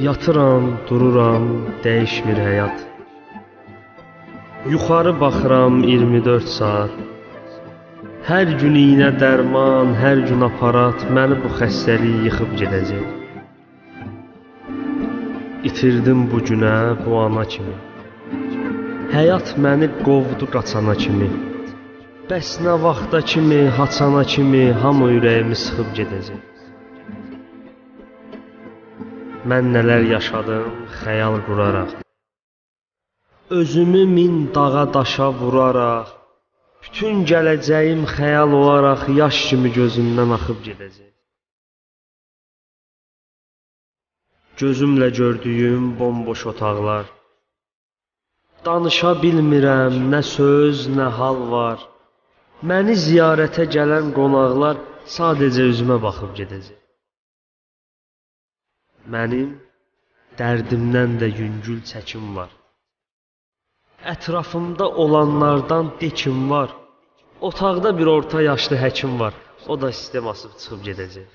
Yatıram, dururam, dəyişmir həyat. Yuxarı baxıram 24 saat. Hər gün iynə dərman, hər gün aparat məni bu xəstəliyi yıxıb gedəcək. İtirdim bu günə, bu ana kimi. Həyat məni qovdu qaçana kimi. Bəs nə vaxta kimi, haçana kimi hamı ürəyimi sıxıb gedəcək. Mən nələr yaşadım xəyal quraraq. Özümü min dağa daşa vuraraq, bütün gələcəyim xəyal olaraq yaş kimi gözümdən axıb gedəcək. Gözümlə gördüyüm bomboş otaqlar. Danışa bilmirəm, nə söz, nə hal var. Məni ziyarətə gələn qonaqlar sadəcə üzümə baxıb gedəcək. Mənim dərdimdən də yüngül çəkim var. Ətrafımda olanlardan dekim var. Otaqda bir orta yaşlı həkim var. O da sistem asıb çıxıb gedəcək.